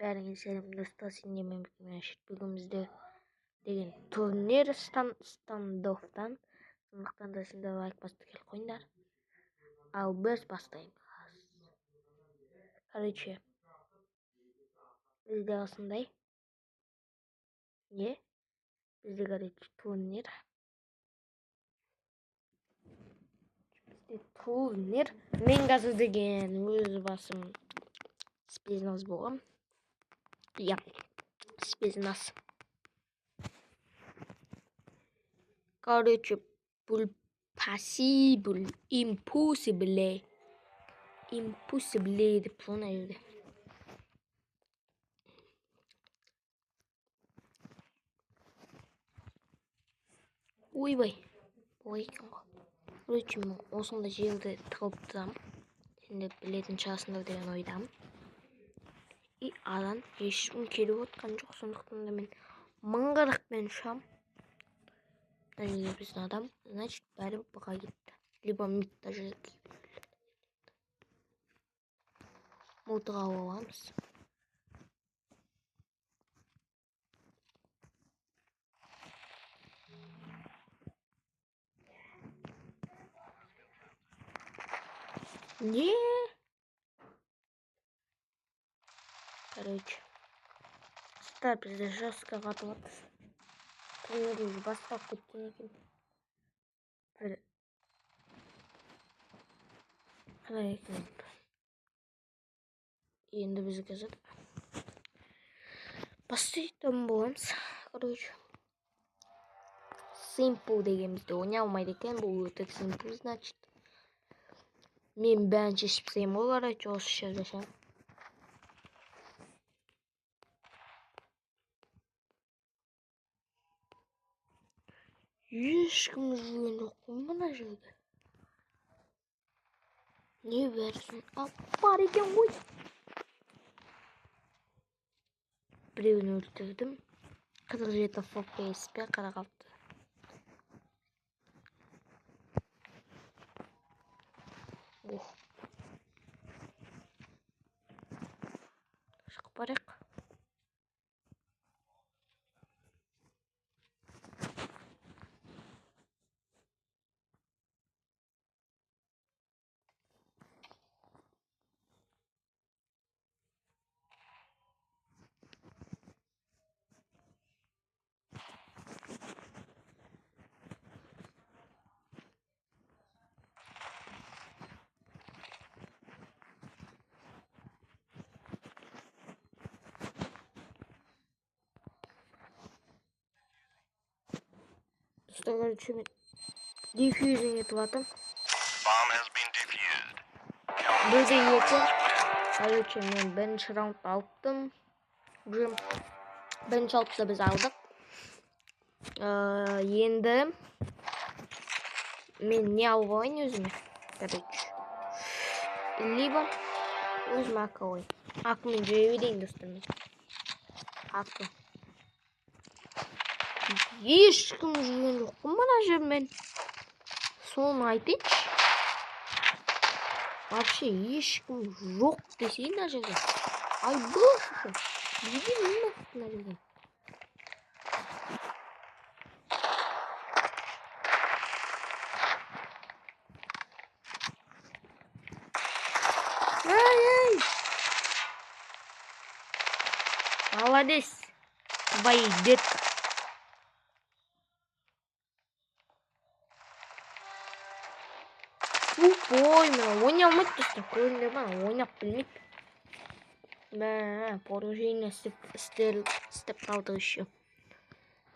Бәріңе сәлем достар, сендер мен Ашит. Бүгін бізде деген турнир стандофтан. Сондықтан да сендер лайк басып келіп қойыңдар. Ал біз бастаймыз. Короче, бізде осындай. Не? Бізде короче турнир. Бізде турнир. Мен қазір деген өз басым спецназ болғам. Я спецназ. Короче, бұл possible, impossible деп соны жерде. Ойбай, ой екен ғой. Короче, мен осындай жерде тығылып тұрамын. Сендер білетін шығарсыңдар деген ойдамын. И адан ешкім келіп отқан жоқ, сондықтан да мен мыңғырықпен ұшам. Мына жерде біздің адам, значит, бәрі бұға кетті. Либо мидта жүрек. Мылтық алып аламыз. Не? Короче, стар бізде жестко қатып отыр. Турнирді бастап кеткен екен. Бір қалай екен. Енді біз қазір бастайтын боламыз. Короче, simple дегенімізді ойнай алмайды екен. Бұл өтік simple, значит. Мен бәрін шешіп тастаймын ғой, короче, осы жерде ше. Ешкім жүрген жоқ қой мына жерде. Не бәрісін бар екен ғой. Біреуін өлтірдім. 47 FPS-пе қарағалды. Шығып барайық. Короче, мен дефьюзинг етіп атым. Бірде екен. Короче, мен бірінші раунд алыптым. Бірінші алыпты біз алдық. Енді мен не алып алайын өзіме? Короче, либо өзіме АК алайын. АК-мен жүре берейін достармен. АК. Ешкім жүрген жоқ қой мына жермен. Соны айтайыншы. Вообще ешкім жоқ десейін мына жерде. Ай боже, неге мына жерде? Ай! Молодец. Твои детки. Ой, мен ойнай алмайды достар. Көрінді бана ойнап білмейді. Мә, поружение істеп қалдық еще.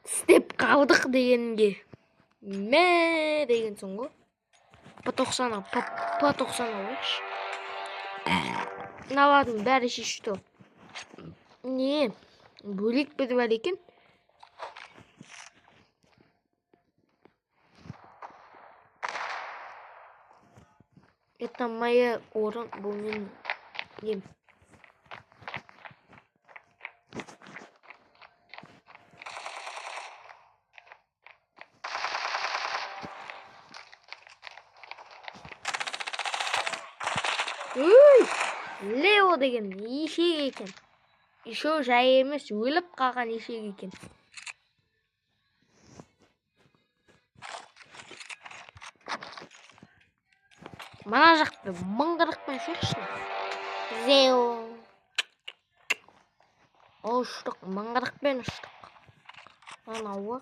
Істеп қалдық дегенге. Мә деген соң ғой. По-90 ойш. Мыналардың бәрі шешті. Не? Бөлек бір бар екен. Это моя орын, бұл мен нем. Лео деген ешек екен. Еще жай емес, өліп қалған ешек екен. Мына жақты мыңғырықпен шықшы. Зеу. Ұштық, мыңғырықпен ұштық. Анауы.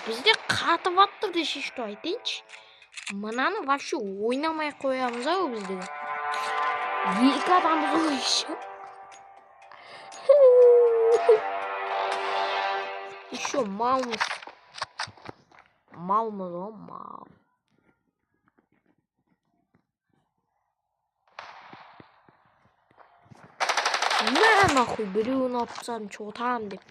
Бізде қатып аттыр десе что айтайыншы. Мынаны вообще ойнамай қоямыз ау бізде. Екі адамбыз ғой еще. Еще малмыз. Малмыз ғой, мал. Мә нахуй біреуін алып тастадым, чотам деп.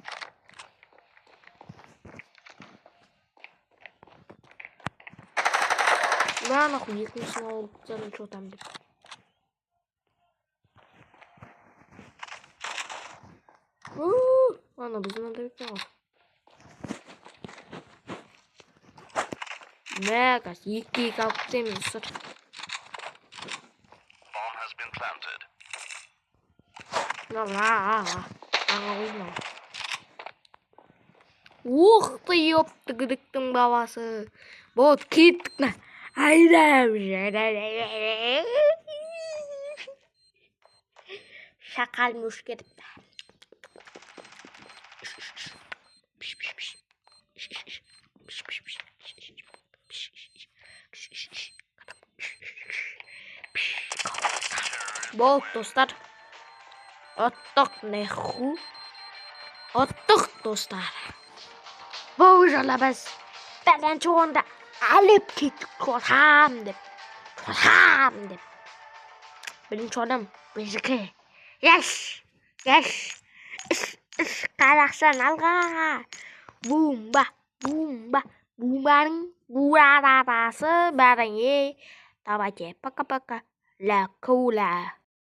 Мә нахуй екіншісін алып тастадым, чотам деп. Ана біздің ада бекен ғой. Мә қас, екі-екі алып тастаймыз сыр. Уқты епті күдіктің бабасы. Болды, кеттік на. Айдам. Шақал мүш кетіпті. Болды, достар. Оттық неху. Оттық, достар. Бұл жолы біз бірінші орында алып кеттік, чотам деп. Бірінші орын біздікі. Еш. Қазақстан алға. Бумбаның бурадасы бәріңе. Давайте, пока-пока. Ла-кула.